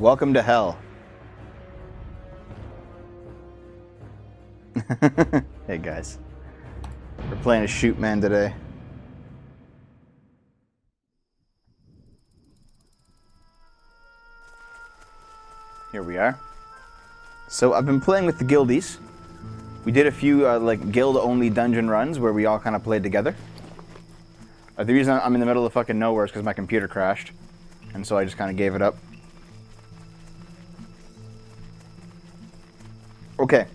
Welcome to hell. Hey guys, we're playing a shoot man today. Here we are. So I've been playing with the guildies. We did a few like guild-only dungeon runs where we all kind of played together. The reason I'm in the middle of fucking nowhere is because my computer crashed, and so I just kind of gave it up. Okay.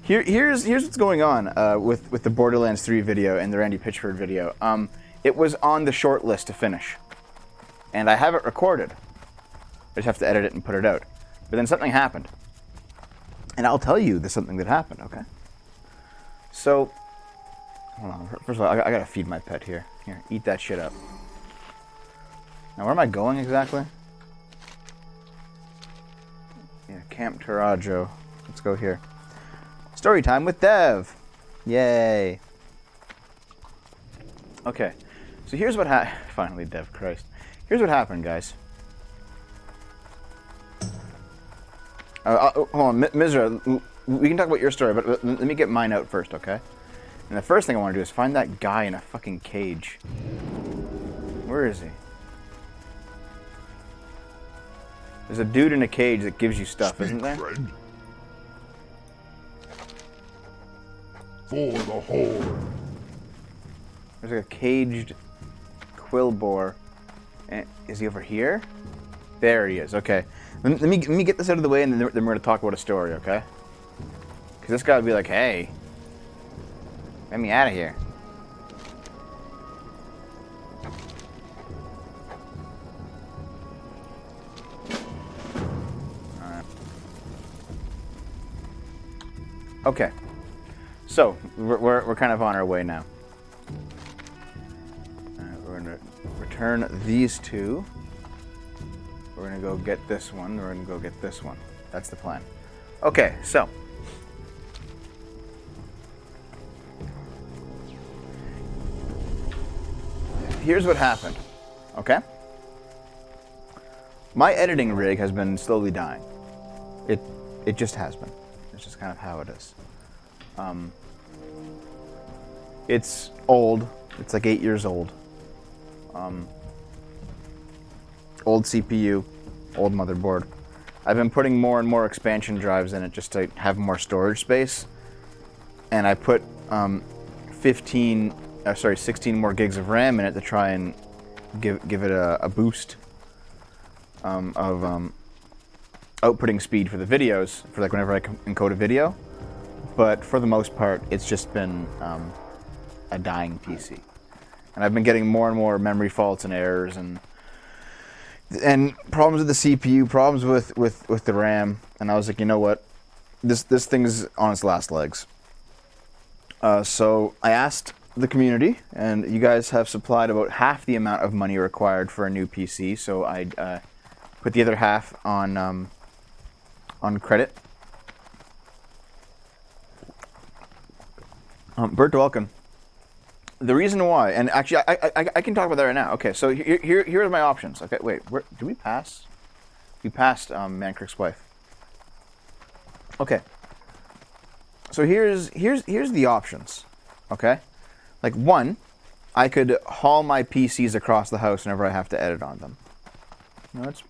Here's what's going on with the Borderlands 3 video and the Randy Pitchford video. It was on the short list to finish, and I have it recorded. I just have to edit it and put it out. But then something happened, and I'll tell you there's something that happened. Okay. So, hold on. First of all, I gotta feed my pet here. Here, eat that shit up. Now, where am I going exactly? Yeah, Camp Tarajo. Let's go here. Story time with Dev. Yay. Okay, so here's what happened. Finally, Dev, Christ. Here's what happened, guys. Hold on, Mizra, we can talk about your story, but let me get mine out first, okay? And the first thing I want to do is find that guy in a fucking cage. Where is he? There's a dude in a cage that gives you stuff, isn't there? Friend. For the Horde. There's like a caged quill boar. Is he over here? There he is. Okay. Let me get this out of the way, and then we're going to talk about a story, okay? Because this guy would be like, hey, get me out of here. Alright. Okay. So, we're kind of on our way now. We're going to return these two. We're going to go get this one. We're going to go get this one. That's the plan. Okay, so. Here's what happened, okay? My editing rig has been slowly dying. It just has been. It's just kind of how it is. It's old. It's like 8 years old. Old CPU, old motherboard. I've been putting more and more expansion drives in it just to have more storage space. And I put 16 more gigs of RAM in it to try and give it a boost of outputting speed for the videos, for like whenever I encode a video. But for the most part, it's just been a dying PC. And I've been getting more and more memory faults and errors and problems with the CPU, problems with the RAM. And I was like, you know what? This thing's on its last legs. So I asked the community, and you guys have supplied about half the amount of money required for a new PC. So I put the other half on credit. Bert, welcome. The reason why, and actually, I can talk about that right now. Okay, so here are my options. Okay, wait, did we pass? We passed Mancrick's wife. Okay. So here's the options. Okay, like one, I could haul my PCs across the house whenever I have to edit on them. No, it's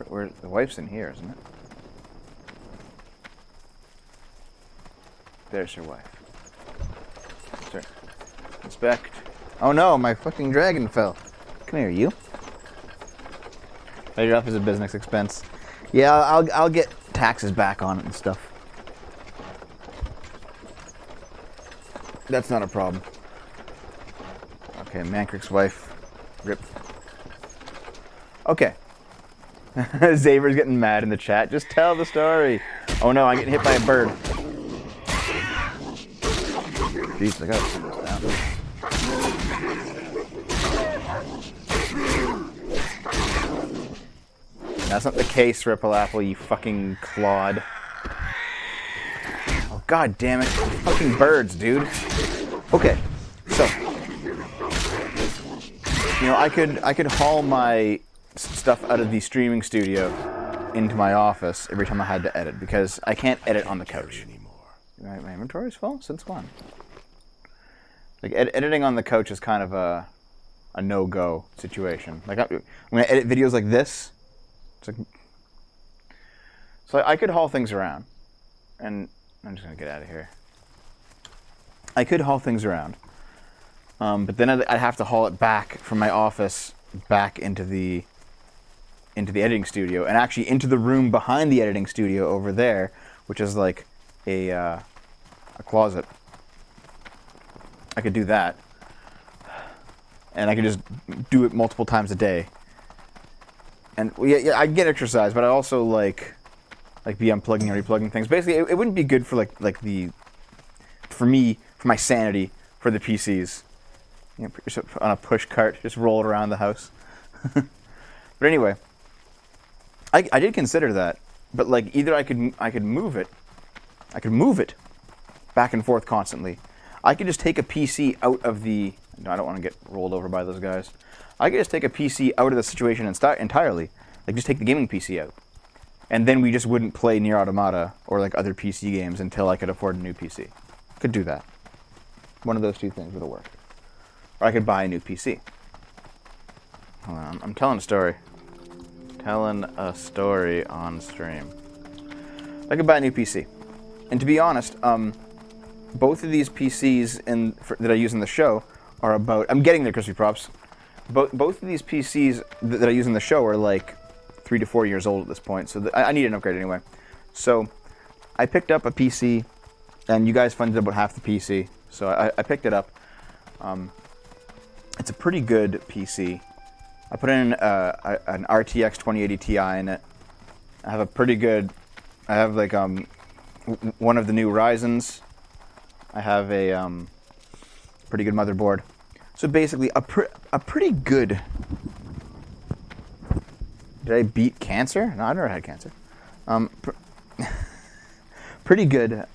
where the wife's in here, isn't it? There's her wife. Sir. Inspect. Oh no, my fucking dragon fell. Come here, you. Write it off as a business expense. Yeah, I'll get taxes back on it and stuff. That's not a problem. Okay, Mancrick's wife. Rip. Okay. Xavier's getting mad in the chat. Just tell the story. Oh no, I'm getting hit by a bird. Jeez, I gotta turn this down. That's not the case, Ripple Apple, you fucking clod. Oh, god damn it. Fucking birds, dude. Okay, so. You know, I could haul my stuff out of the streaming studio into my office every time I had to edit, because I can't edit on the couch. My inventory's full? Since when? Like, editing on the couch is kind of a no-go situation. Like, when I edit videos like this, it's like... So I could haul things around. And I'm just going to get out of here. I could haul things around. But then I'd have to haul it back from my office back into the editing studio, and actually into the room behind the editing studio over there, which is like a closet. I could do that, and I could just do it multiple times a day. And yeah, I get exercise, but I also like be unplugging and replugging things. Basically, it wouldn't be good for for my sanity, for the PCs. You know, put yourself on a push cart, just roll it around the house. But anyway, I did consider that, but like either I could move it back and forth constantly. I could just take a PC out of the... No, I don't want to get rolled over by those guys. I could just take a PC out of the situation entirely. Like, just take the gaming PC out. And then we just wouldn't play Nier Automata or like other PC games until I could afford a new PC. Could do that. One of those two things would have worked. Or I could buy a new PC. Hold on, I'm telling a story. Telling a story on stream. I could buy a new PC. And to be honest, both of these PCs that I use in the show are about... I'm getting there, Crispy Props. Both of these PCs that I use in the show are like 3 to 4 years old at this point, so I need an upgrade anyway. So I picked up a PC, and you guys funded about half the PC, so I picked it up. It's a pretty good PC. I put in an RTX 2080 Ti in it. I have a pretty good... I have like one of the new Ryzens. I have a pretty good motherboard. So basically, a pretty good... Did I beat cancer? No, I've never had cancer. Pretty good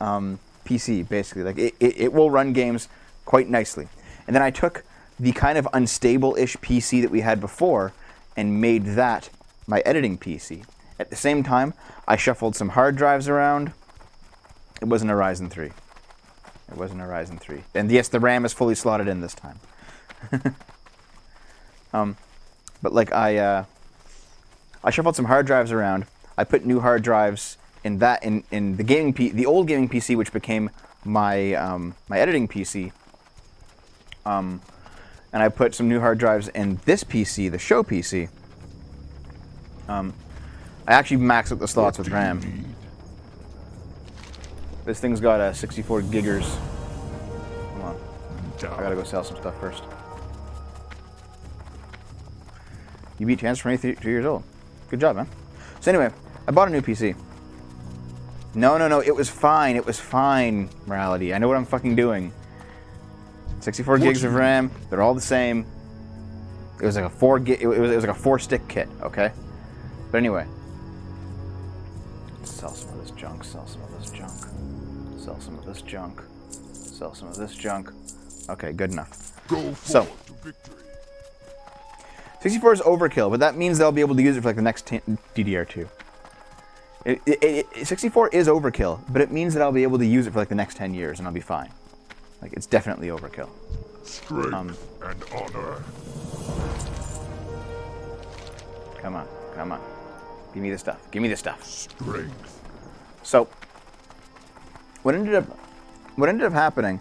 PC, basically. Like it will run games quite nicely. And then I took the kind of unstable-ish PC that we had before and made that my editing PC. At the same time, I shuffled some hard drives around. It wasn't a Ryzen 3. It wasn't a Ryzen 3. And yes, the RAM is fully slotted in this time. But like I shuffled some hard drives around. I put new hard drives in the old gaming PC, which became my my editing PC. And I put some new hard drives in this PC, the show PC. I actually maxed out the slots with RAM. This thing's got 64 giggers. Come on. I gotta go sell some stuff first. You beat Chance from 2 years old. Good job, man. So anyway, I bought a new PC. No, it was fine. It was fine, Morality. I know what I'm fucking doing. 64 gigs of RAM. They're all the same. It was like a 4 gig. It was like a 4-stick kit. Okay. But anyway, sell some of this junk. Sell some of this junk. Sell some of this junk. Sell some of this junk. Okay, good enough. Go so, to victory. 64 is overkill, but that means they'll be able to use it for like the next DDR2. 64 is overkill, but it means that I'll be able to use it for like the next 10 years, and I'll be fine. Like, it's definitely overkill. Strength and honor. Come on. Give me the stuff. Give me the stuff. Strength. So, what ended up happening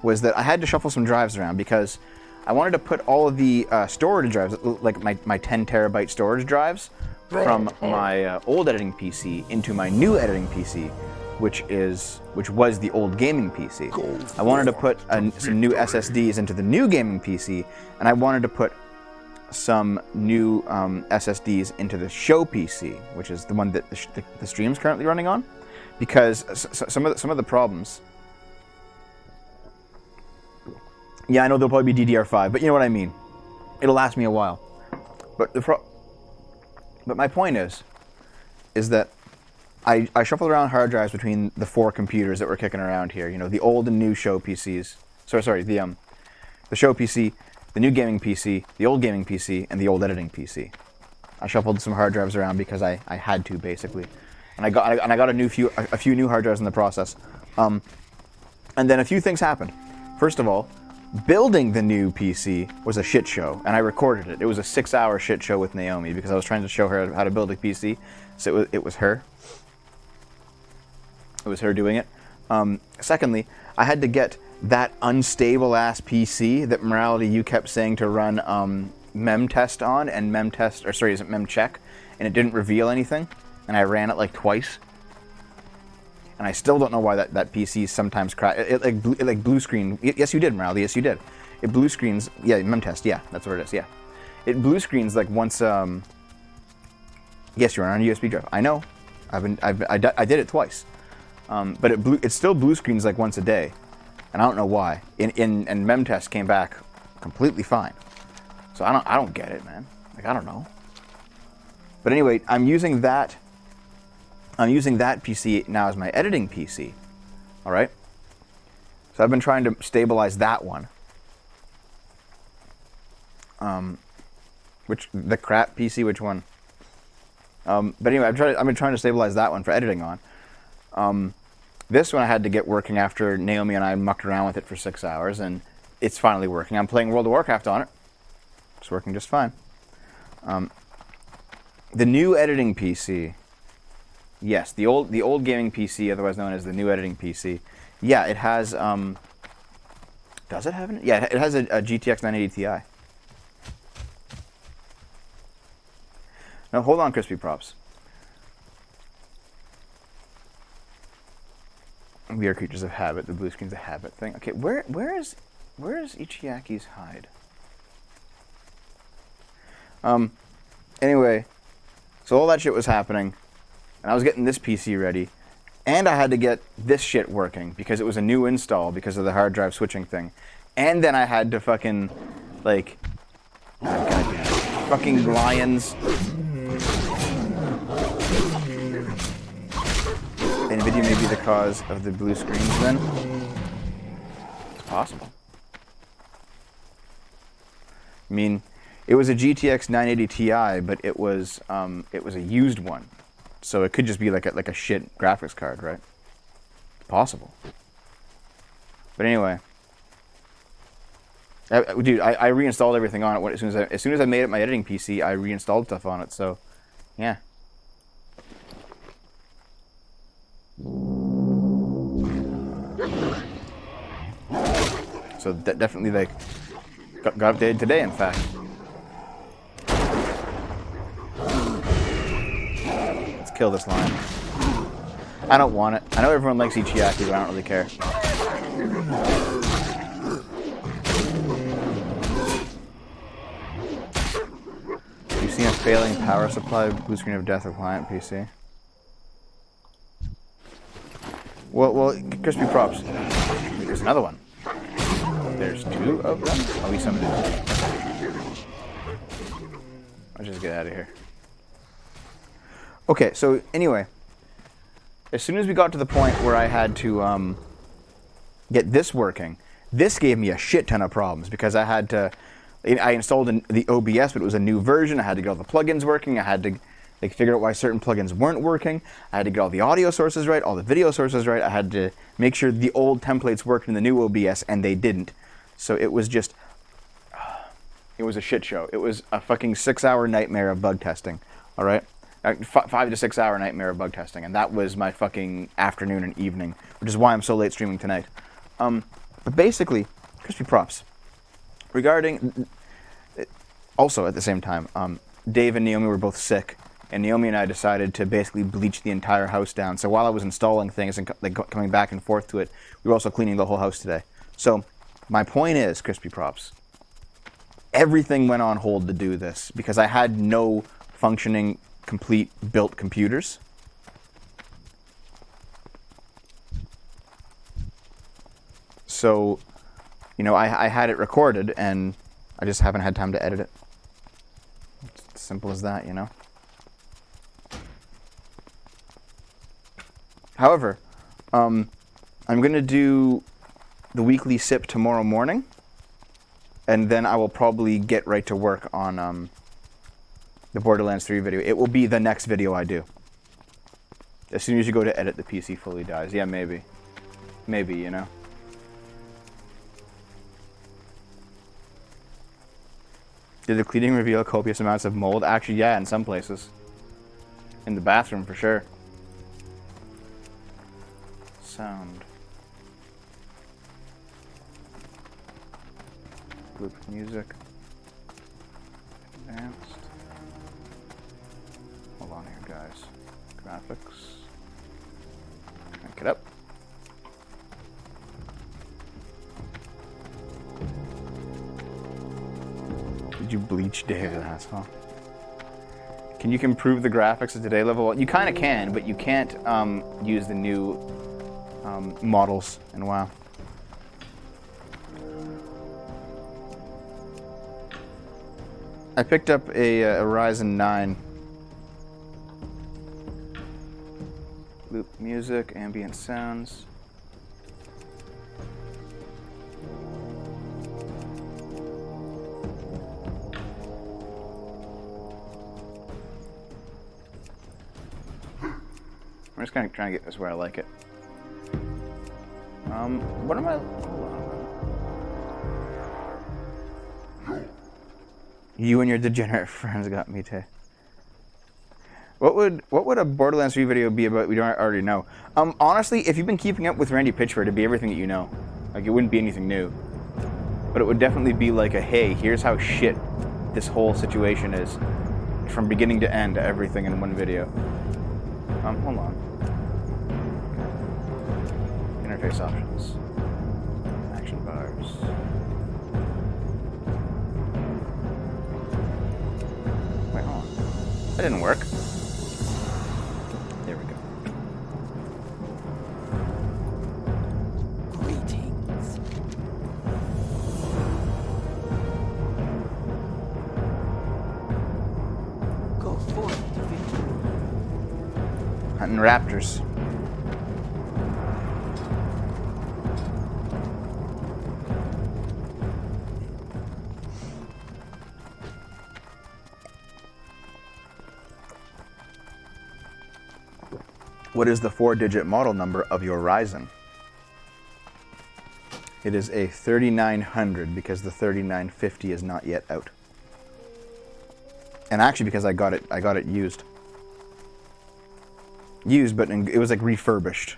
was that I had to shuffle some drives around because I wanted to put all of the storage drives, like my 10 terabyte storage drives, from my old editing PC into my new editing PC, which was the old gaming PC. I wanted to put some new SSDs into the new gaming PC, and I wanted to put some new SSDs into the show PC, which is the one that the stream's currently running on, because some of the problems. Yeah, I know there'll probably be DDR5, but you know what I mean. It'll last me a while. But my point is that I shuffled around hard drives between the 4 computers that were kicking around here. You know, the old and new show PCs. Sorry, the show PC, the new gaming PC, the old gaming PC, and the old editing PC. I shuffled some hard drives around because I had to, basically. And I got a few new hard drives in the process. And then a few things happened. First of all, building the new PC was a shit show, and I recorded it. It was a 6-hour shit show with Naomi because I was trying to show her how to build a PC. So it was her. It was her doing it. Secondly, I had to get that unstable ass PC that Morality you kept saying to run memtest on, and memcheck, and it didn't reveal anything, and I ran it like twice. And I still don't know why that PC sometimes crash. It like blue screen. Yes, you did, Morality. Yes, you did. It blue screens. Yeah, memtest. Yeah, that's what it is. Yeah, it blue screens like once. Yes, you're on a USB drive. I know. I did it twice. But it still blue screens like once a day, and I don't know why. And memtest came back completely fine. So I don't get it, man. Like, I don't know. But anyway, I'm using that PC now as my editing PC. All right. So I've been trying to stabilize that one. The crap PC? Which one? But anyway, I've been trying to stabilize that one for editing on. This one I had to get working after Naomi and I mucked around with it for 6 hours, and it's finally working. I'm playing World of Warcraft on it. It's working just fine. The new editing PC. Yes, the old gaming PC, otherwise known as the new editing PC. Yeah, it has. Does it have it? Yeah, it has a GTX 980 Ti. Now hold on, Crispy Props. We are creatures of habit. The blue screen's a habit thing. Okay, where is Ichiaki's hide? Anyway, so all that shit was happening, and I was getting this PC ready, and I had to get this shit working because it was a new install because of the hard drive switching thing, and then I had to fucking like, goddamn, fucking lions. NVIDIA may be the cause of the blue screens then? It's possible. I mean, it was a GTX 980 Ti, but it was a used one. So it could just be like a shit graphics card, right? It's possible. But anyway. Dude, I reinstalled everything on it as soon as I made it my editing PC, I reinstalled stuff on it, so yeah. So that definitely like got updated today, in fact. Let's kill this lion. I don't want it. I know everyone likes Ichiaki, but I don't really care. You've seen a failing power supply, blue screen of death of client PC. Well, Crispy Props. There's another one. There's two of them? Oh, we summoned it. Let's just get out of here. Okay, so anyway. As soon as we got to the point where I had to get this working, this gave me a shit ton of problems because I had to... I installed the OBS, but it was a new version. I had to get all the plugins working. I had to figure out why certain plugins weren't working. I had to get all the audio sources right, all the video sources right. I had to make sure the old templates worked in the new OBS, and they didn't. So it was just... it was a shit show. It was a fucking 6-hour nightmare of bug testing, all right? 5 to 6 hour nightmare of bug testing, and that was my fucking afternoon and evening, which is why I'm so late streaming tonight. But basically, Crispy Props. Regarding... Also, at the same time, Dave and Naomi were both sick, and Naomi and I decided to basically bleach the entire house down. So while I was installing things and coming back and forth to it, we were also cleaning the whole house today. So my point is, Crispy Props, everything went on hold to do this because I had no functioning, complete, built computers. So, you know, I had it recorded, and I just haven't had time to edit it. It's as simple as that, you know? However, I'm going to do the weekly sip tomorrow morning, and then I will probably get right to work on The Borderlands 3 video. It will be the next video I do. As soon as you go to edit, the PC fully dies. Yeah, maybe. Maybe, you know. Did the cleaning reveal copious amounts of mold? Actually, yeah, in some places. In the bathroom, for sure. Sound. Loop music. Advanced. Hold on here, guys. Graphics. Crank it up. Did you bleach Dave's asshole? Can you improve the graphics at today level? Well, you kind of can, but you can't use the new models in WoW. I picked up a Ryzen 9. Loop music, ambient sounds. I'm just kind of trying to get this where I like it. What am I? Hold on. You and your degenerate friends got me too. What would a Borderlands 3 video be about we don't already know? Honestly, if you've been keeping up with Randy Pitchford, it'd be everything that you know. Like, it wouldn't be anything new. But it would definitely be like a, hey, here's how shit this whole situation is. From beginning to end, everything in one video. Hold on. Interface options. Action bars. Wait, hold on. That didn't work. There we go. Greetings. Go forth to victory. Hunting raptors. What is the 4-digit model number of your Ryzen? It is a 3900 because the 3950 is not yet out. And actually because I got it used. Used, but it was like refurbished.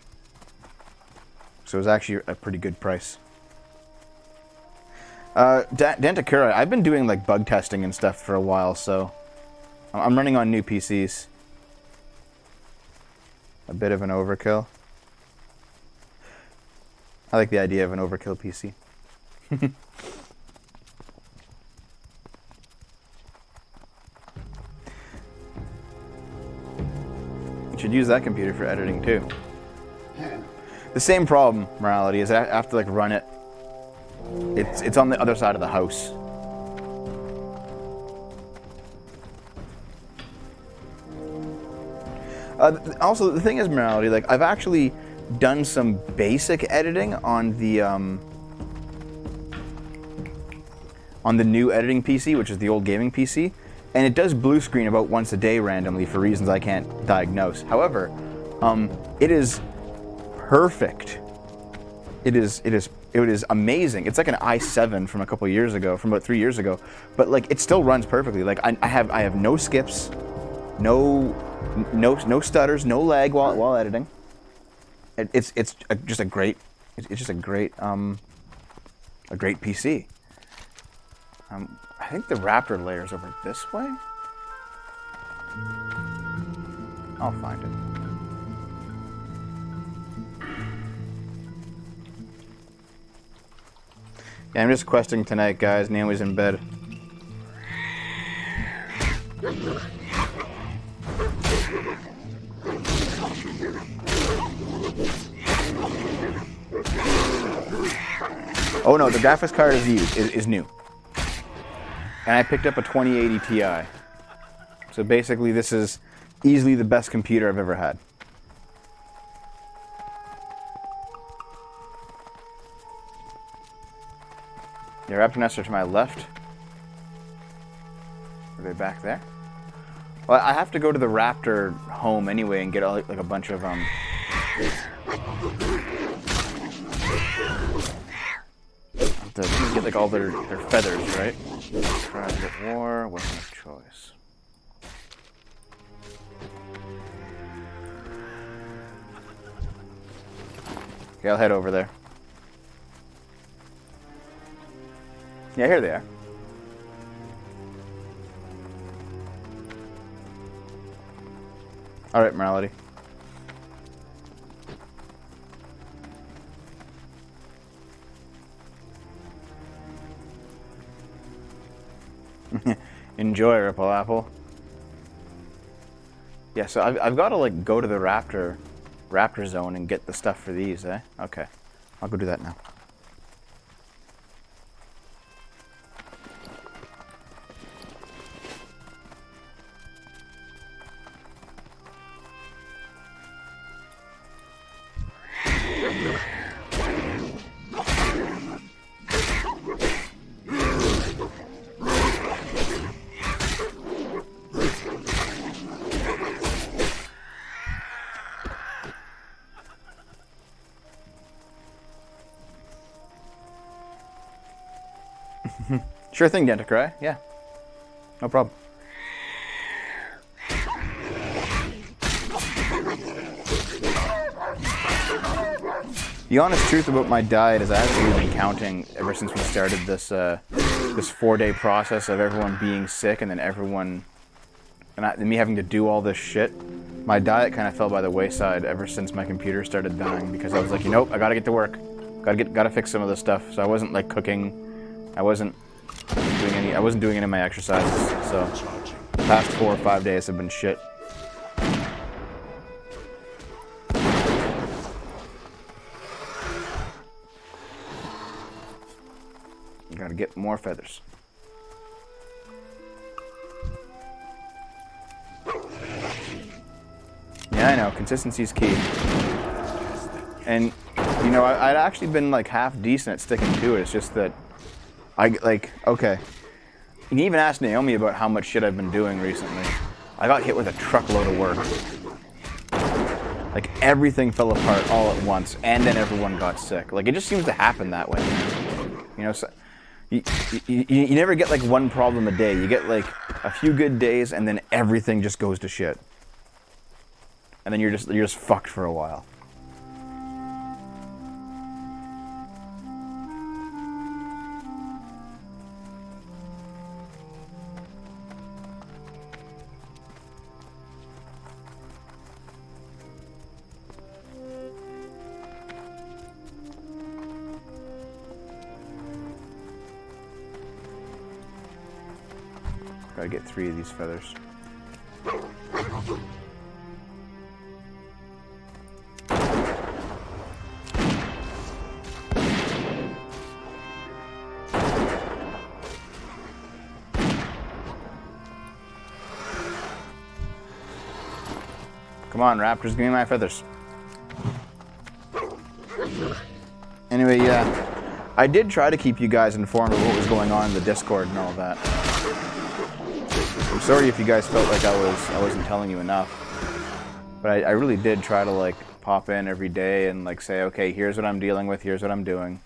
So it was actually a pretty good price. Dantakura, I've been doing like bug testing and stuff for a while, so I'm running on new PCs. A bit of an overkill. I like the idea of an overkill PC. You should use that computer for editing too. The same problem, morality, is I have to like run it. It's on the other side of the house. Also, the thing is, morality, like I've actually done some basic editing on the new editing PC, which is the old gaming PC, and it does blue screen about once a day randomly for reasons I can't diagnose. However, it is perfect. It is amazing. It's like an i7 from a couple years ago, from about 3 years ago, but like it still runs perfectly. Like I have no skips, no stutters, no lag while editing. It's just a great PC. I think the Raptor layer is over this way. I'll find it. Yeah, I'm just questing tonight, guys. Naomi's in bed. Oh no, the graphics card is new. And I picked up a 2080 Ti. So basically this is easily the best computer I've ever had. The raptor nests are to my left. Are they back there? Well, I have to go to the raptor home anyway and get like a bunch of to get like all their feathers, right? Private war, weapon of choice. Okay, I'll head over there. Yeah, here they are. All right, morality. Enjoy, Ripple Apple. Yeah, so I've got to like go to the raptor zone and get the stuff for these, eh? Okay, I'll go do that now. Sure thing, Denticry. Yeah, no problem. The honest truth about my diet is I haven't really been counting ever since we started this this 4-day process of everyone being sick and then me having to do all this shit. My diet kind of fell by the wayside ever since my computer started dying because I was like, nope, I gotta get to work, gotta fix some of this stuff. So I wasn't like cooking, I wasn't doing any of my exercises. So the past 4 or 5 days have been shit. Gotta get more feathers. Yeah, I know, consistency is key. And, you know, I'd actually been like half decent at sticking to it. It's just that okay. You can even ask Naomi about how much shit I've been doing recently. I got hit with a truckload of work. Like, everything fell apart all at once, and then everyone got sick. Like, it just seems to happen that way, man. You know, so you never get like one problem a day. You get like a few good days, and then everything just goes to shit. And then you're just fucked for a while. Gotta get 3 of these feathers. Come on, raptors, give me my feathers. Anyway, yeah. I did try to keep you guys informed of what was going on in the Discord and all that. I'm sorry if you guys felt like I wasn't telling you enough. But I really did try to like pop in every day and like say, okay, here's what I'm dealing with, here's what I'm doing.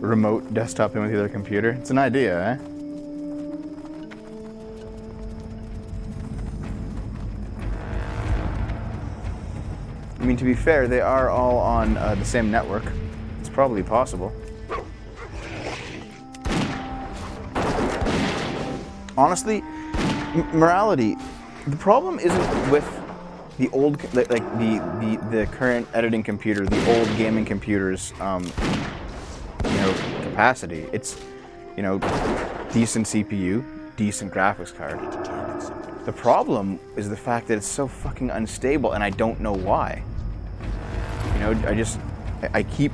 Remote desktop in with the other computer. It's an idea, eh? I mean, to be fair, they are all on the same network. It's probably possible. Honestly, morality, the problem isn't with the old, like the current editing computer, the old gaming computer's, capacity. It's, decent CPU, decent graphics card. The problem is the fact that it's so fucking unstable, and I don't know why. I keep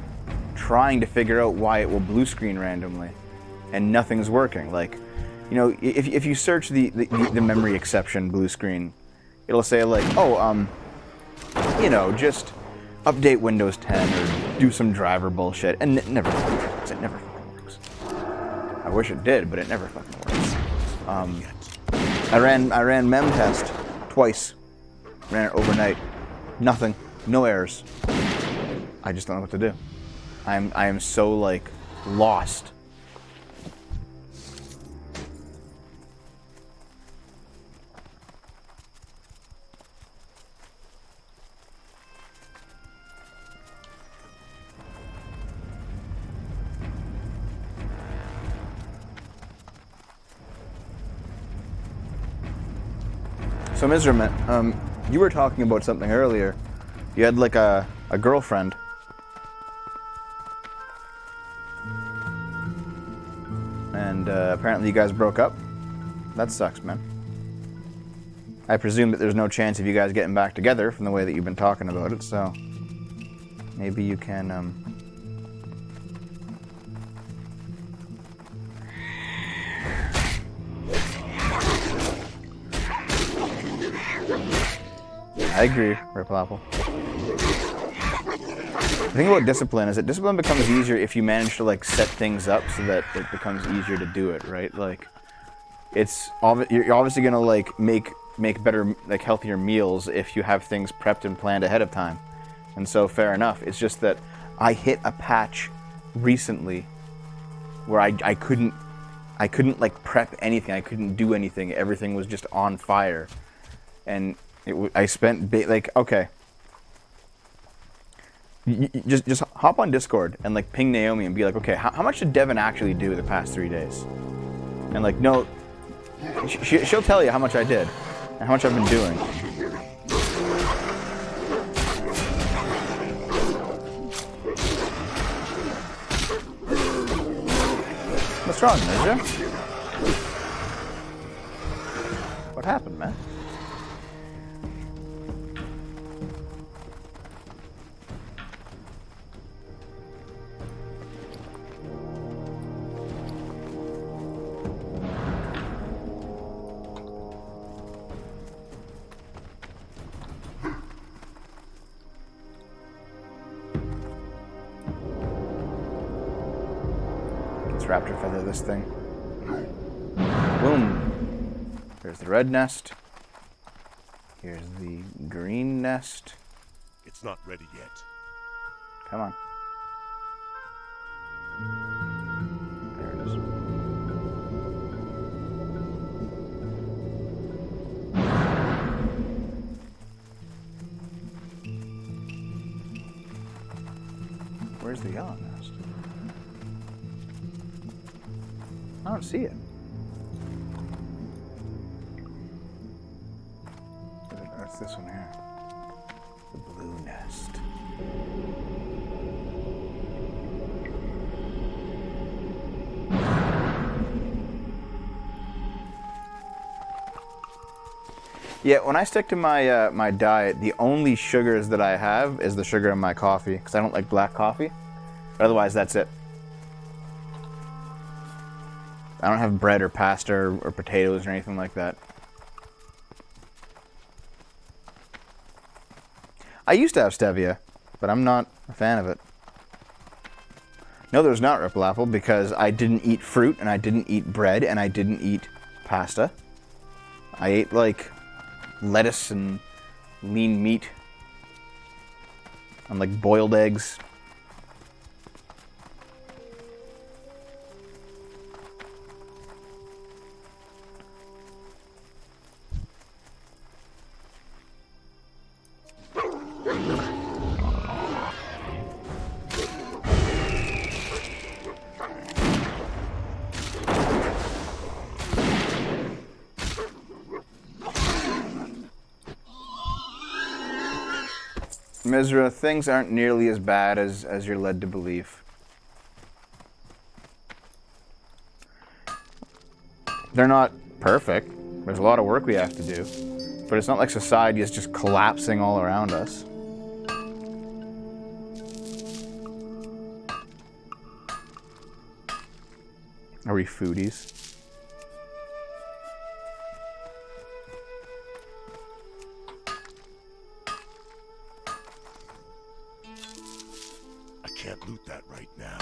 trying to figure out why it will blue screen randomly, and nothing's working. Like, if you search the memory exception blue screen, it'll say like, just update Windows 10 or do some driver bullshit, and it never works. It never works. wish it did, but it never fucking works. I ran mem test twice. Ran it overnight. Nothing. No errors. I just don't know what to do. I am so like lost. So Mizra, you were talking about something earlier. You had like a girlfriend. And apparently you guys broke up. That sucks, man. I presume that there's no chance of you guys getting back together from the way that you've been talking about it, so maybe you can I agree, Ripple Apple. The thing about discipline is that discipline becomes easier if you manage to like set things up so that it becomes easier to do it, right? Like, you're obviously gonna like make better, like healthier meals if you have things prepped and planned ahead of time. And so fair enough. It's just that I hit a patch recently where I couldn't like prep anything. I couldn't do anything. Everything was just on fire, and I spent like, okay, just hop on Discord and like ping Naomi and be like, okay, how much did Devin actually do the past 3 days? And like, no, she'll tell you how much I did and how much I've been doing. What's wrong, Ninja? What happened, man? Raptor feather this thing. Boom. There's the red nest. Here's the green nest. It's not ready yet. Come on. There it is. Where's the yellow nest? I don't see it. That's this one here. The blue nest. Yeah, when I stick to my my diet, the only sugars that I have is the sugar in my coffee, because I don't like black coffee. But otherwise, that's it. I don't have bread or pasta or potatoes or anything like that. I used to have stevia, but I'm not a fan of it. No, there's not, Ripple Apple, because I didn't eat fruit, and I didn't eat bread, and I didn't eat pasta. I ate, like, lettuce and lean meat and, like, boiled eggs. Mizra, things aren't nearly as bad as you're led to believe. They're not perfect. There's a lot of work we have to do. But it's not like society is just collapsing all around us. Are we foodies? I can't loot that right now.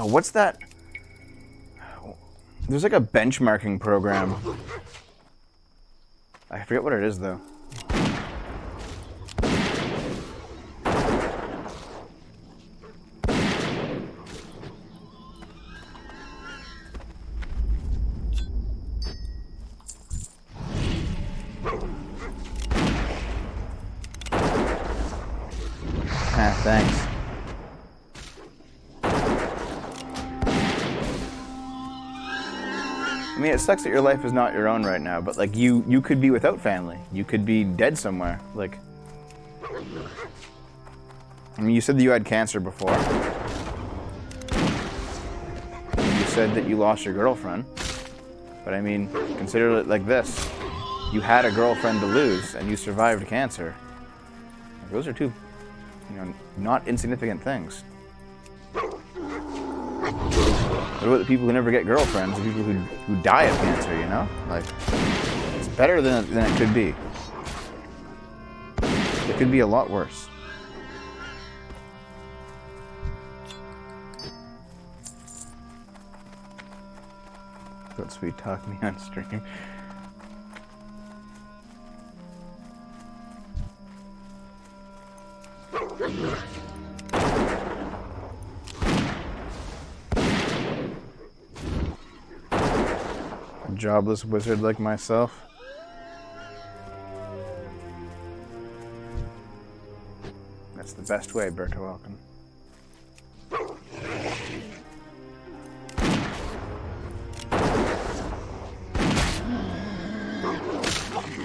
Oh, what's that? There's like a benchmarking program. I forget what it is though. Ah, thanks. I mean, it sucks that your life is not your own right now, but like you could be without family. You could be dead somewhere. Like, I mean, you said that you had cancer before. You said that you lost your girlfriend. But I mean, consider it like this. You had a girlfriend to lose, and you survived cancer. Those are two, not insignificant things. What about the people who never get girlfriends, the people who die of cancer, Like, it's better than it could be. It could be a lot worse. Don't sweet talk me on stream. A jobless wizard like myself. That's the best way, Berto Welcome.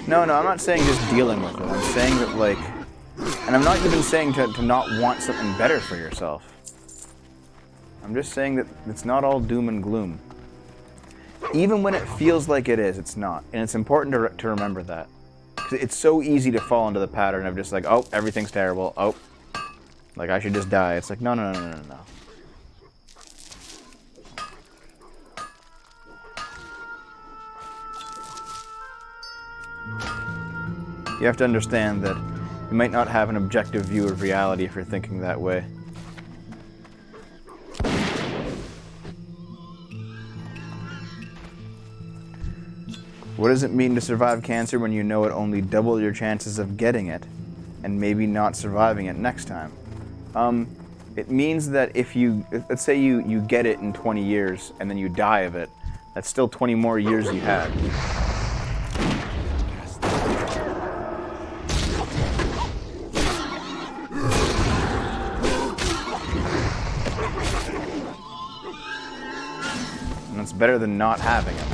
No, I'm not saying just dealing with it. I'm saying that, like, and I'm not even saying to not want something better for yourself. I'm just saying that it's not all doom and gloom. Even when it feels like it is, it's not. And it's important to remember that. 'Cause it's so easy to fall into the pattern of just like, oh, everything's terrible. Oh, like I should just die. It's like, no. You have to understand that you might not have an objective view of reality if you're thinking that way. What does it mean to survive cancer when you know it only double your chances of getting it and maybe not surviving it next time? It means that if let's say you get it in 20 years and then you die of it, that's still 20 more years you had. And it's better than not having it.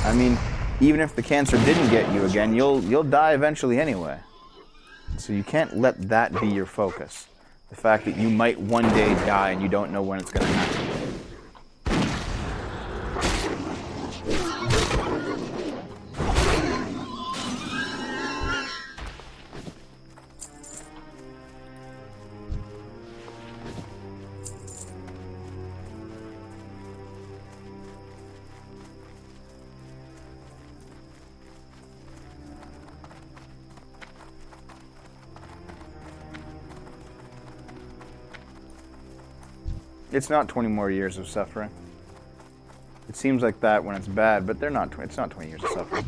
I mean, even if the cancer didn't get you again, you'll die eventually anyway. So you can't let that be your focus. The fact that you might one day die and you don't know when it's going to happen. It's not 20 more years of suffering. It seems like that when it's bad, but it's not 20 years of suffering.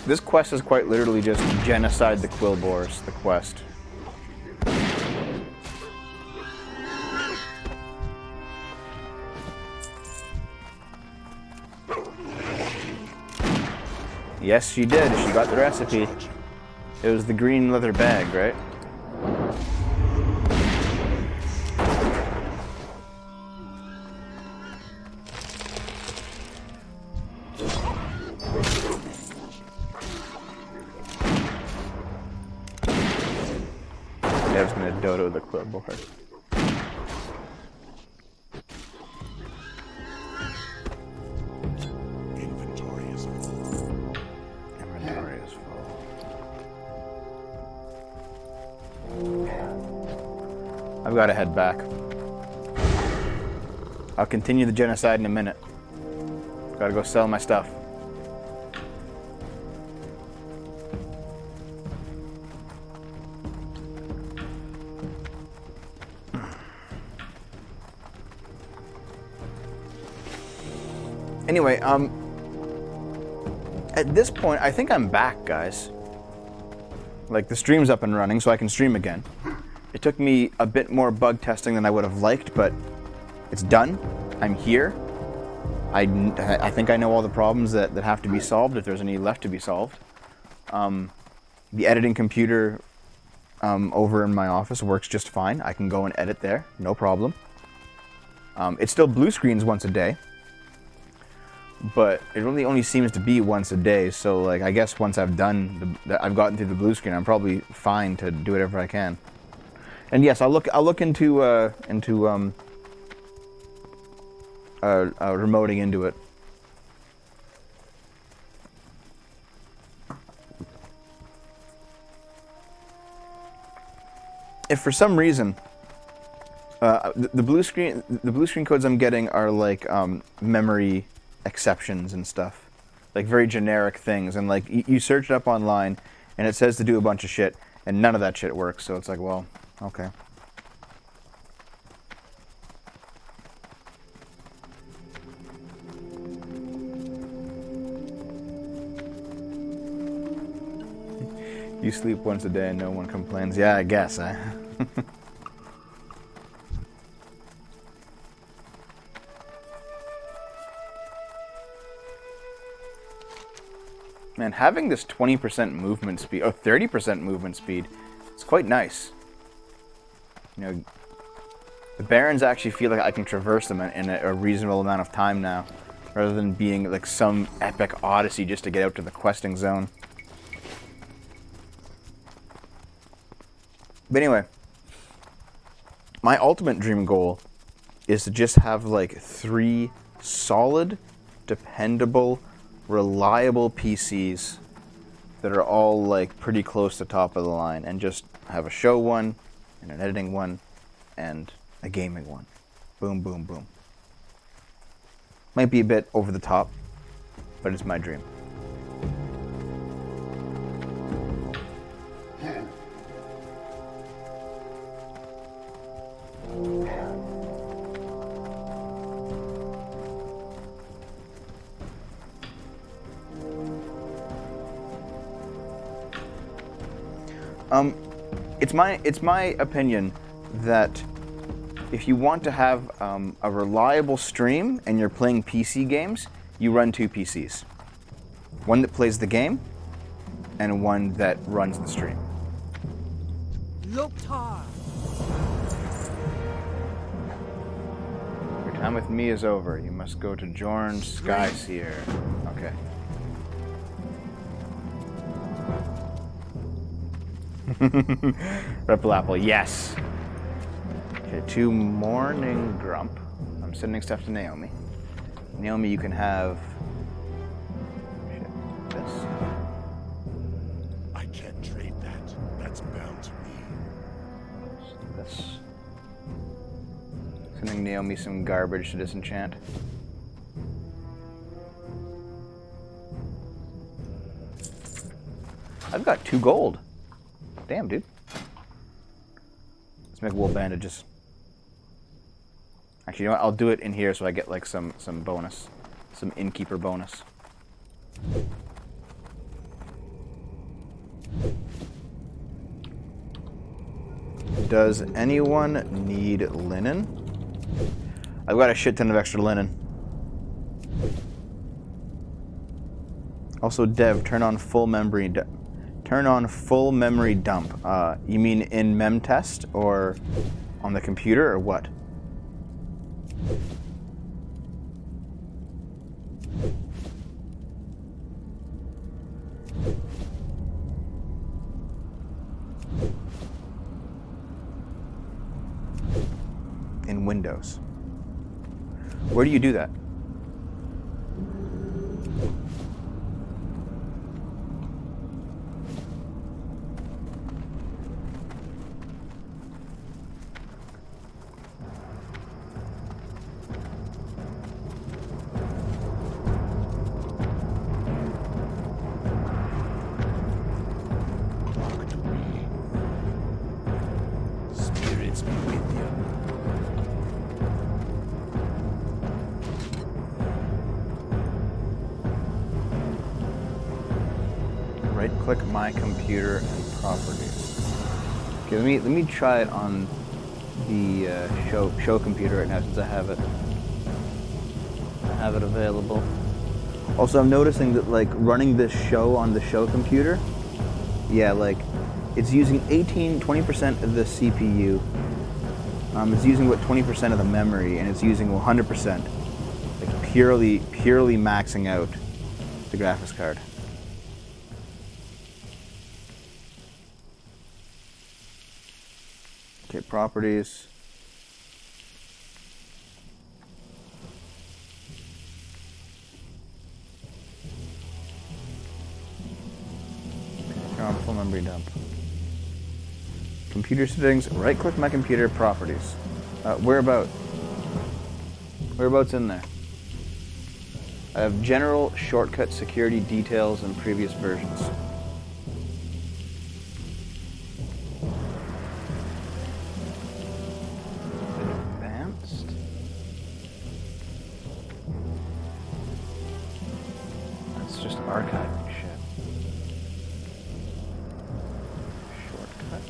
This quest is quite literally just genocide the Quillbores, the quest. Yes, she did. She got the recipe. It was the green leather bag, right? Dev's gonna dodo the clipboard. Inventory is full. Inventory is full. I've got to head back. I'll continue the genocide in a minute. Gotta go sell my stuff. Anyway, at this point, I think I'm back, guys. Like, the stream's up and running, so I can stream again. It took me a bit more bug testing than I would have liked, but it's done. I'm here. I think I know all the problems that have to be solved, if there's any left to be solved. The editing computer over in my office works just fine. I can go and edit there, no problem. It still blue screens once a day, but it really only seems to be once a day. So, like, I guess once I've I've gotten through the blue screen, I'm probably fine to do whatever I can. And yes, I'll look into remoting into it. If for some reason the blue screen codes I'm getting are like memory exceptions and stuff, like very generic things, and like you search it up online and it says to do a bunch of shit and none of that shit works, so it's like, well, okay. You sleep once a day and no one complains. Yeah, I guess. Man, having this 20% movement speed, 30% movement speed, it's quite nice. You know, the Barrens actually feel like I can traverse them in a reasonable amount of time now, rather than being like some epic odyssey just to get out to the questing zone. But anyway, my ultimate dream goal is to just have like 3 solid, dependable, reliable PCs that are all like pretty close to top of the line, and just have a show one, and an editing one, and a gaming one. Boom, boom, boom. Might be a bit over the top, but it's my dream. It's my opinion that if you want to have a reliable stream and you're playing PC games, you run 2 PCs. One that plays the game, and one that runs the stream. Loktar. Your time with me is over. You must go to Jorn's Sky Seer. Okay. Ripple Apple, yes. Okay, 2 Morning Grump. I'm sending stuff to Naomi. Naomi, you can have this. I can't trade that. That's bound to me. This. Sending Naomi some garbage to disenchant. I've got 2 gold. Damn, dude. Let's make wool bandages. Actually, you know what? I'll do it in here so I get like some bonus. Some innkeeper bonus. Does anyone need linen? I've got a shit ton of extra linen. Also, Dev, turn on full memory. Turn on full memory dump. You mean in memtest or on the computer or what? in Windows. Where do you do that? Talk to me. Spirits be with you. Right-click my computer and properties. Okay, let me try it on the show computer right now since I have it available. Also, I'm noticing that like running this show on the show computer, yeah, like it's using 20% of the CPU. It's using what 20% of the memory, and it's using 100%, like purely maxing out the graphics card. Okay, properties. Turn on full memory dump. Computer settings, right-click my computer, properties. Whereabouts in there? I have general, shortcut, security, details, and previous versions. Advanced? That's just archiving shit. Shortcut.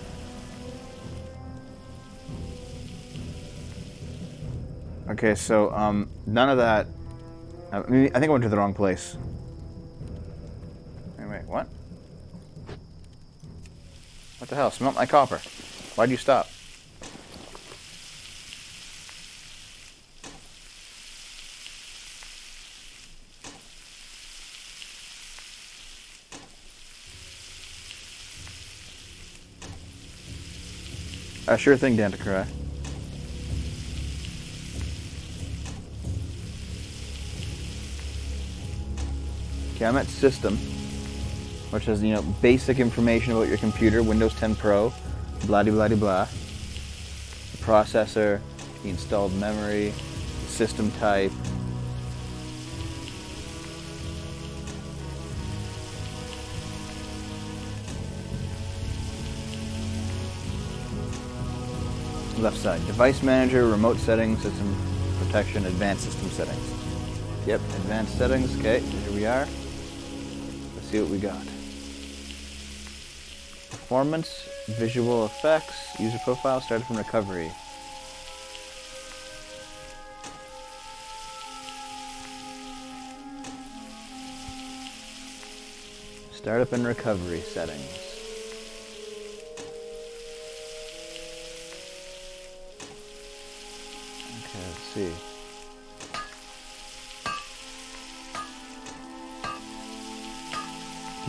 Okay, so none of that. I think I went to the wrong place. Wait, what? What the hell? Smelt my copper. Why'd you stop? Sure thing, Danticry. Okay, I'm at System, which has, basic information about your computer, Windows 10 Pro, blah-de-blah-de-blah. The processor, the installed memory, the system type. Left side, device manager, remote settings, system protection, advanced system settings. Yep, advanced settings. Okay, here we are. Let's see what we got. Performance, visual effects, user profile, started from recovery. Startup and recovery settings. Okay, let's see.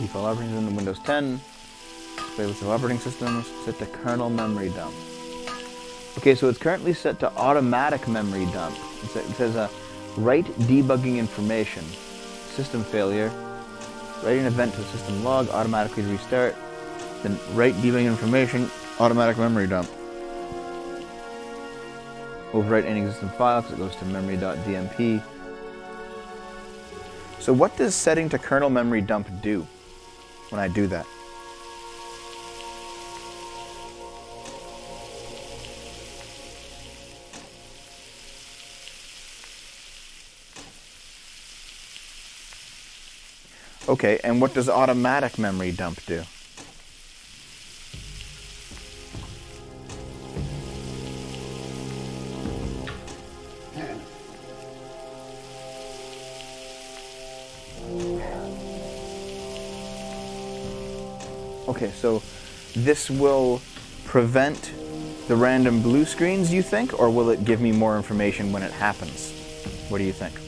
Default operating system in Windows 10. Display list of operating systems. Set to kernel memory dump. Okay, so it's currently set to automatic memory dump. It says write debugging information. System failure. Write an event to the system log. Automatically restart. Then write debugging information. Automatic memory dump. Overwrite any existing file because it goes to memory.dmp. So what does setting to kernel memory dump do when I do that? Okay, and what does automatic memory dump do? Okay, so this will prevent the random blue screens, you think, or will it give me more information when it happens? What do you think?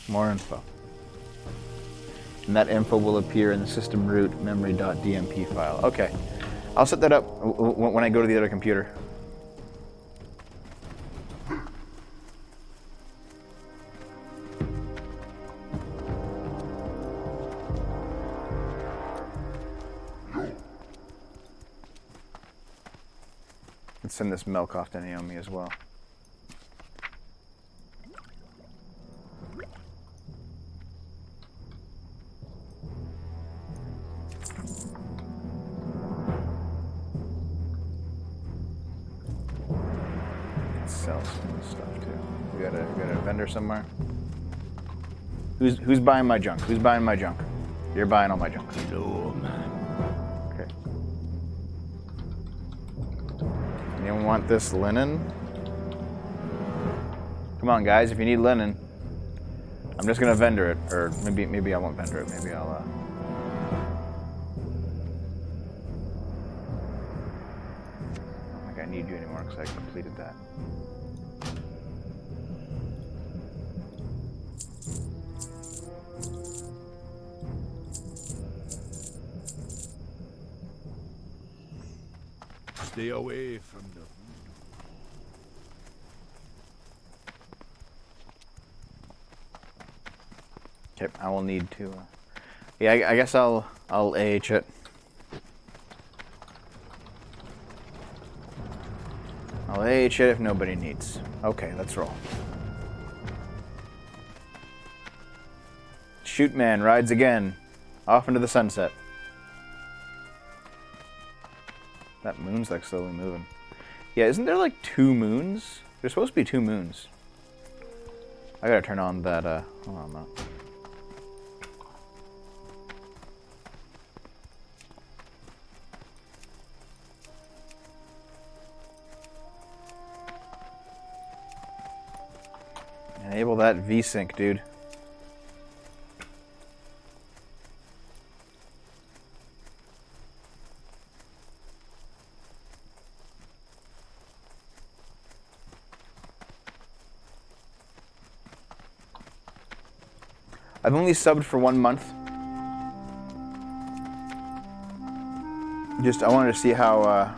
More info. and that info will appear in the system root memory.dmp file. Okay, I'll set that up when I go to the other computer. Let's send this milk off to Naomi as well. Sell some of this stuff too. We got a vendor somewhere. Who's buying my junk? Who's buying my junk? You're buying all my junk. No, man. Okay. Anyone want this linen? Come on, guys! If you need linen, I'm just gonna vendor it, or maybe I won't vendor it. Maybe I'll. I don't think I need you anymore because I completed that. Stay away from the... Okay, I will need to. Yeah, I guess I'll AH it. I'll AH it if nobody needs. Okay, let's roll. Shoot man rides again, off into the sunset. That moon's like slowly moving. Yeah, isn't there like 2 moons? There's supposed to be 2 moons. I gotta turn on that, hold on a minute. Enable that VSync, dude. I've only subbed for 1 month. I wanted to see how,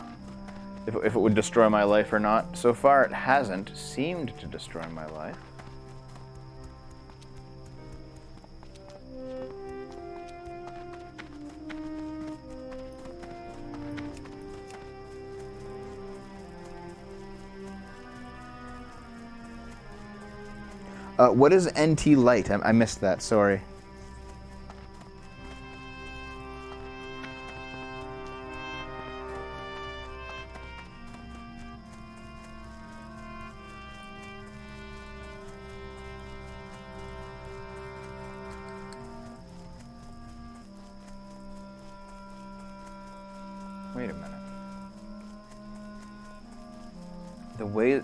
if it would destroy my life or not. So far, it hasn't seemed to destroy my life. What is NT Light? I missed that, sorry. Wait a minute.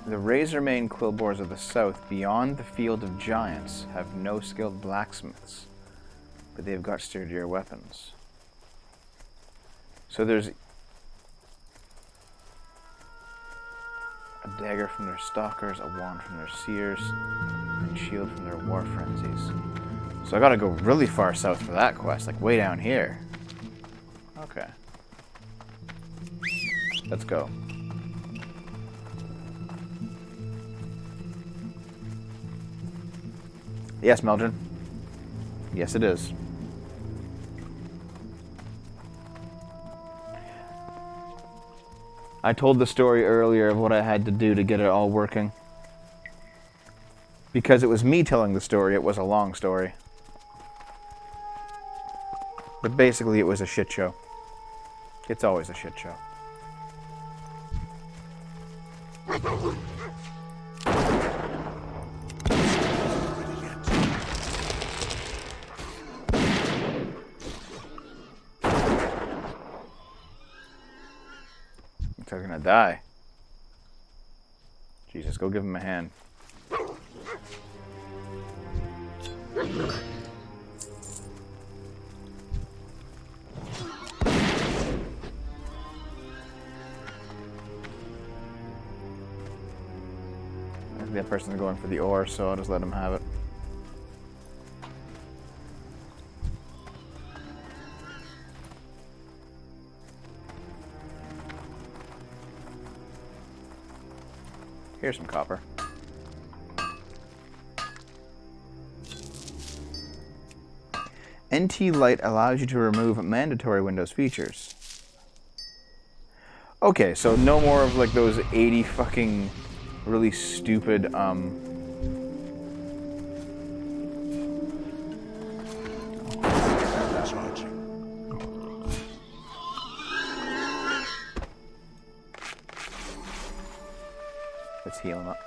The razor-mane quillboars of the south, beyond the field of giants, have no skilled blacksmiths, but they have got sturdier weapons. So there's a dagger from their stalkers, a wand from their seers, and shield from their war frenzies. So I gotta go really far south for that quest, like way down here. Okay. Let's go. Yes, Meldrin. Yes, it is. I told the story earlier of what I had to do to get it all working. Because it was me telling the story, it was a long story. But basically, it was a shit show. It's always a shit show. They're gonna die. Jesus, go give him a hand. I think that person's going for the ore, so I'll just let him have it. Here's some copper. NT Lite allows you to remove mandatory Windows features. Okay, so no more of like those 80 fucking really stupid Let's heal him up.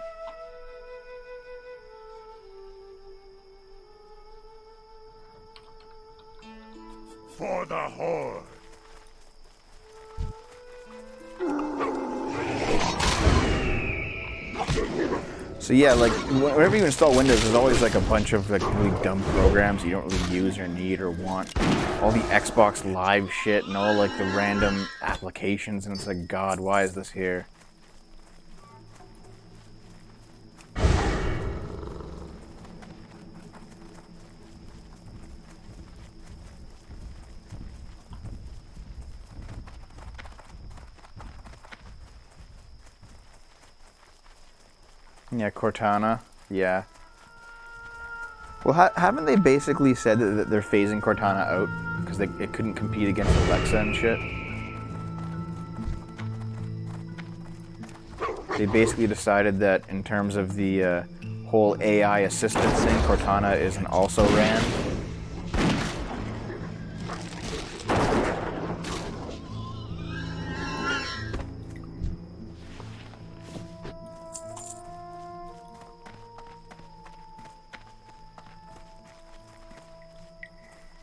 For the Horde. So yeah, like whenever you install Windows, there's always like a bunch of like really dumb programs you don't really use or need or want. All the Xbox Live shit and all like the random applications, and it's like, God, why is this here? Yeah, Cortana. Yeah. Well, haven't they basically said that they're phasing Cortana out because it couldn't compete against Alexa and shit? They basically decided that in terms of the whole AI assistant thing, Cortana is an also-ran.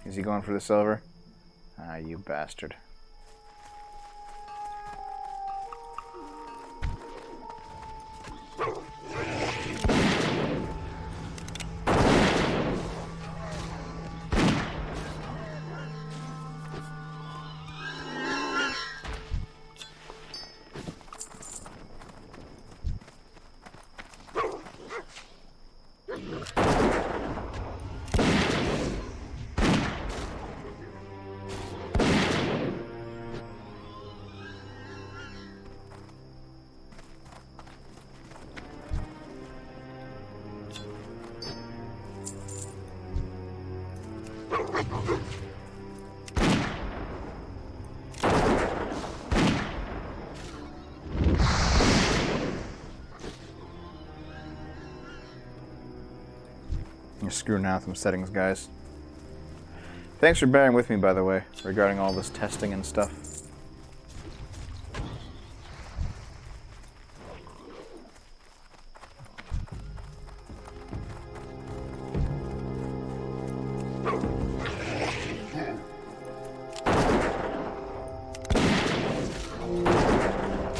Is he going for the silver? Ah, you bastard. You're screwing out with some settings, guys. Thanks for bearing with me, by the way, regarding all this testing and stuff.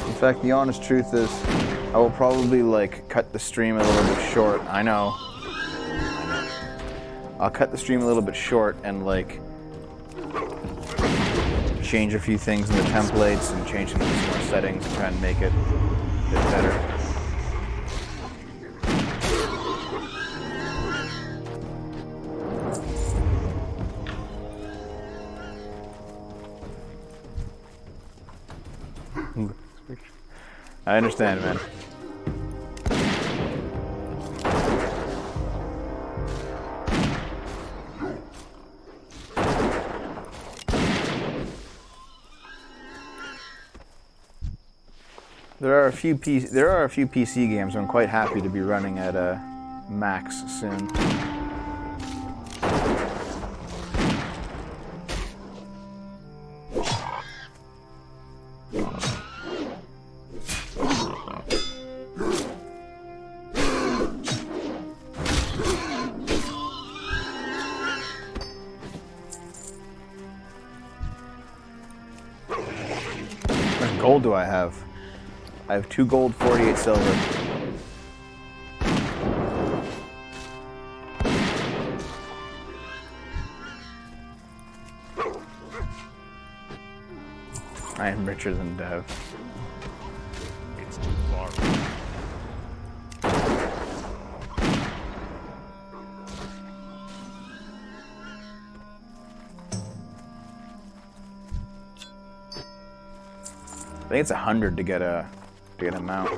In fact, the honest truth is, I will probably, like, cut the stream a little bit short. I know. I'll cut the stream a little bit short and, like, change a few things in the templates and change some more settings and try and make it a bit better. I understand, man. There are a few PC games I'm quite happy to be running at max soon. How much gold do I have? I have 2 gold, 48 silver. I am richer than Dev. It's too far. I think it's 100 to get a mount.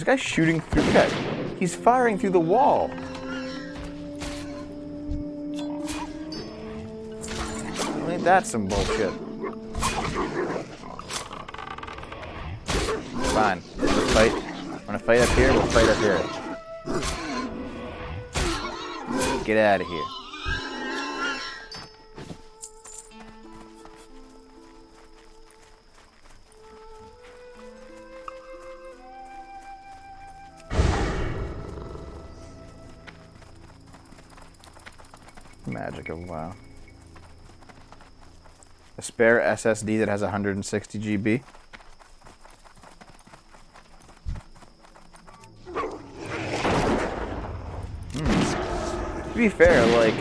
This guy's shooting through. Look at that. He's firing through the wall. Ain't that some bullshit? Fine. Let's fight. Wanna fight up here? We'll fight up here. Get out of here. Magic of WoW. A spare SSD that has 160 GB. To be fair, like,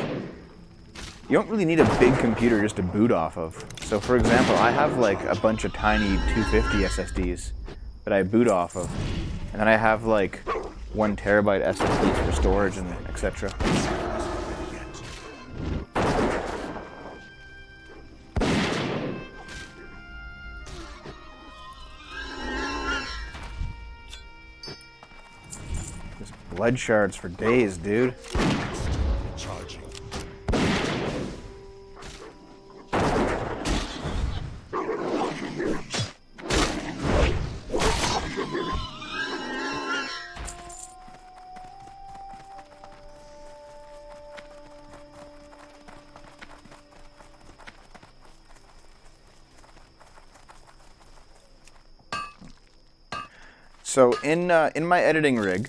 you don't really need a big computer just to boot off of. So for example, I have like a bunch of tiny 250 SSDs that I boot off of. And then I have like 1 terabyte SSDs for storage and etc. Blood shards for days, dude. Charging. So in my editing rig,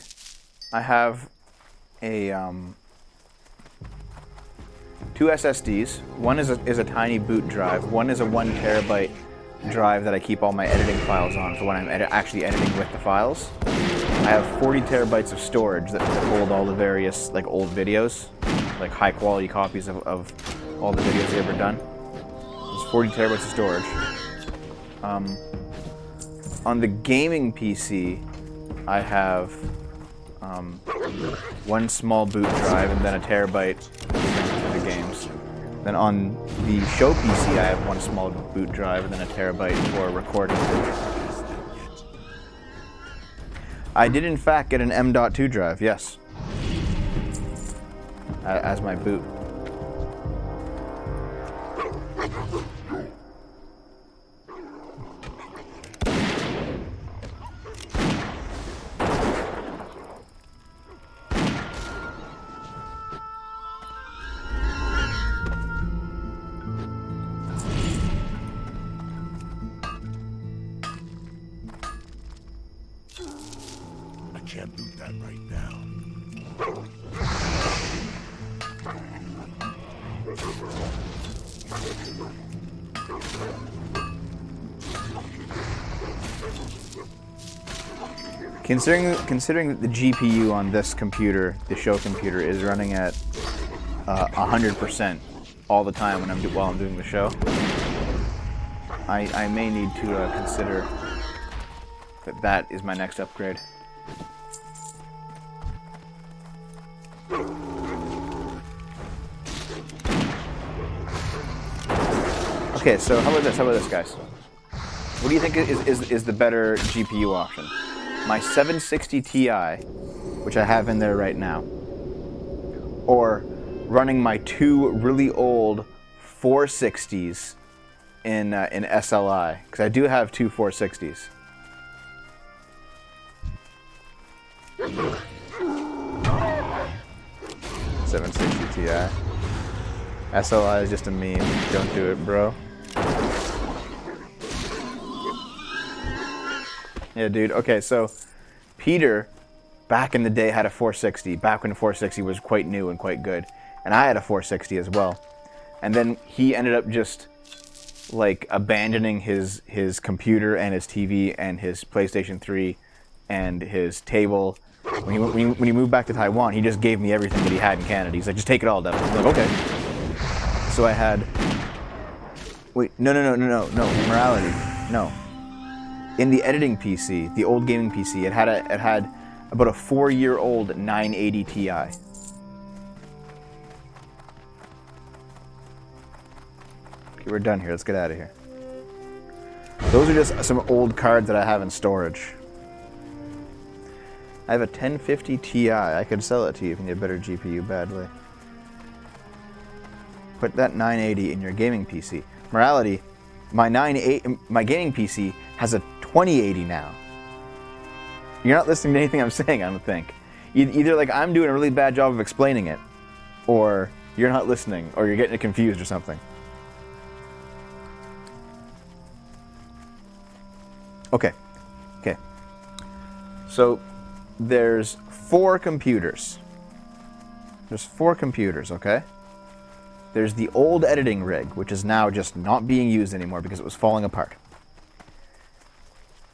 I have a 2 SSDs. One is a tiny boot drive. One is a 1 terabyte drive that I keep all my editing files on for when I'm actually editing with the files. I have 40 terabytes of storage that hold all the various like old videos, like high quality copies of all the videos I've ever done. There's 40 terabytes of storage. On the gaming PC, I have 1 small boot drive and then a terabyte for the games. Then on the show PC, I have 1 small boot drive and then a terabyte for recording. I did in fact get an M.2 drive, yes, as my boot. Can't boot that right now. Considering that the GPU on this computer, the show computer, is running at 100% all the time while I'm doing the show, I may need to consider that is my next upgrade. Okay, so how about this, guys? What do you think is the better GPU option? My 760 Ti, which I have in there right now, or running my 2 really old 460s in SLI? Because I do have 2 460s. $760 Ti. SLI is just a meme. Don't do it, bro. Yeah, dude. Okay, so Peter, back in the day, had a 460. Back when the 460 was quite new and quite good. And I had a 460 as well. And then he ended up just, like, abandoning his computer and his TV and his PlayStation 3 and his table. When he moved back to Taiwan, he just gave me everything that he had in Canada. He's like, just take it all, Devin. I'm like, okay. So I had... Wait, no, morality. No. In the editing PC, the old gaming PC, it had about a 4-year-old 980 Ti. Okay, we're done here. Let's get out of here. Those are just some old cards that I have in storage. I have a 1050 Ti. I could sell it to you if you need a better GPU badly. Put that 980 in your gaming PC. Morality, my gaming PC has a 2080 now. You're not listening to anything I'm saying, I don't think. Either like I'm doing a really bad job of explaining it, or you're not listening, or you're getting it confused or something. Okay. So there's 4 computers. There's 4 computers, okay? There's the old editing rig, which is now just not being used anymore because it was falling apart.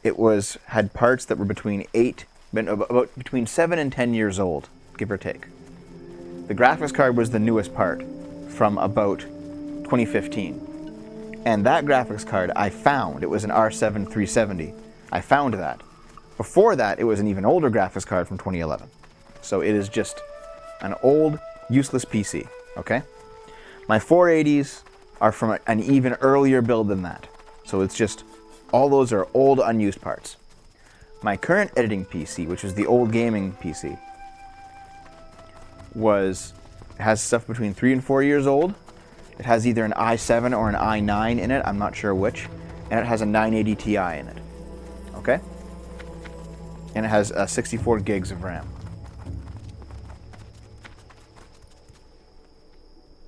It had parts that were between 7 and 10 years old, give or take. The graphics card was the newest part from about 2015. And that graphics card I found. It was an R7 370. I found that. Before that, it was an even older graphics card from 2011. So it is just an old, useless PC, okay? My 480s are from an even earlier build than that. So it's just, all those are old, unused parts. My current editing PC, which is the old gaming PC, has stuff between 3 and 4 years old. It has either an i7 or an i9 in it, I'm not sure which, and it has a 980 Ti in it, okay? And it has 64 gigs of RAM.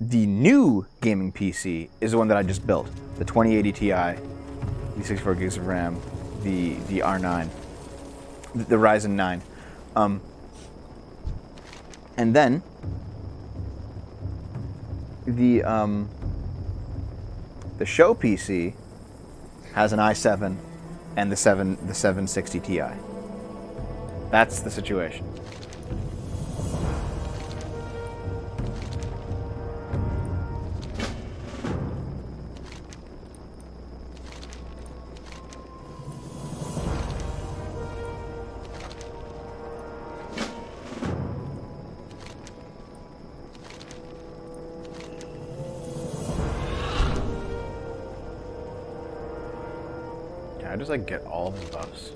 The new gaming PC is the one that I just built. The 2080 Ti, the 64 gigs of RAM, the R9, the Ryzen 9. And then the show PC has an i7 and the 760 Ti. That's the situation. Can I just like get all of the buffs?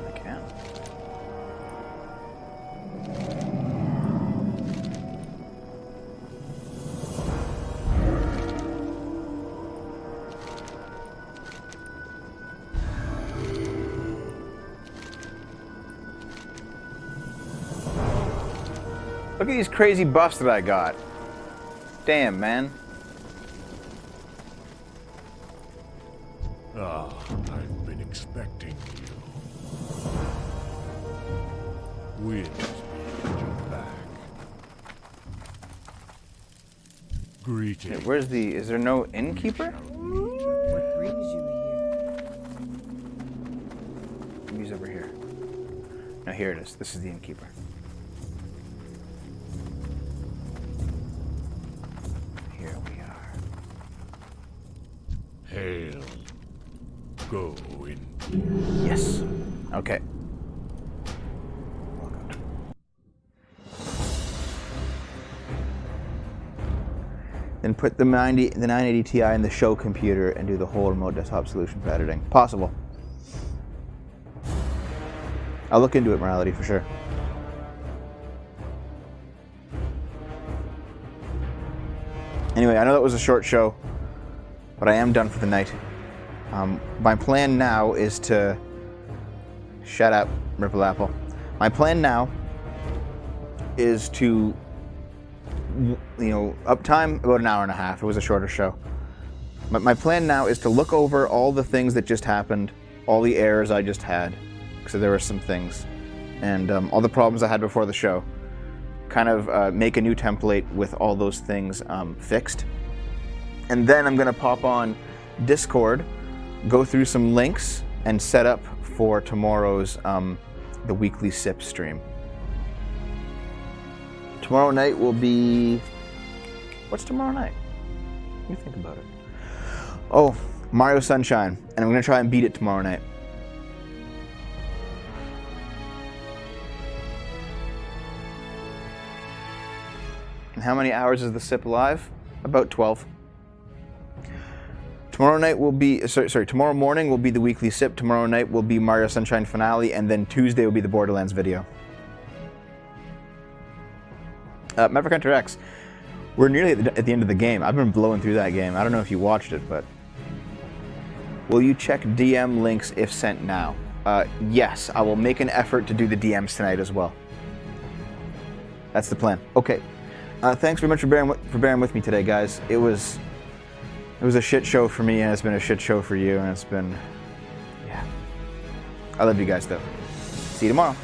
I can. Look at these crazy buffs that I got. Damn, man. Ah, I've been expecting you. Winds behind your back. Greetings. Wait, is there no innkeeper? What brings you here? He's over here. No, here it is. This is the innkeeper. Here we are. Hail. Go in. Yes. Okay. Then put the 980 Ti in the show computer and do the whole remote desktop solution for editing. Possible. I'll look into it, Morality, for sure. Anyway, I know that was a short show, but I am done for the night. My plan now is to... Shut up, Ripple Apple. My plan now is to, uptime about an hour and a half. It was a shorter show. But my plan now is to look over all the things that just happened, all the errors I just had, because there were some things, and all the problems I had before the show. Kind of make a new template with all those things fixed. And then I'm going to pop on Discord, go through some links, and set up for tomorrow's the weekly SIP stream. Tomorrow night will be... What's tomorrow night? Let me think about it. Oh, Mario Sunshine, and I'm going to try and beat it tomorrow night. And how many hours is the SIP live? About 12. Tomorrow night will be, sorry, tomorrow morning will be the weekly sip. Tomorrow night will be Mario Sunshine finale, and then Tuesday will be the Borderlands video. Maverick Hunter X, we're nearly at the end of the game. I've been blowing through that game. I don't know if you watched it, but... Will you check DM links if sent now? Yes, I will make an effort to do the DMs tonight as well. That's the plan. Okay. Thanks very much for bearing with me today, guys. It was a shit show for me, and it's been a shit show for you, and it's been... Yeah. I love you guys, though. See you tomorrow.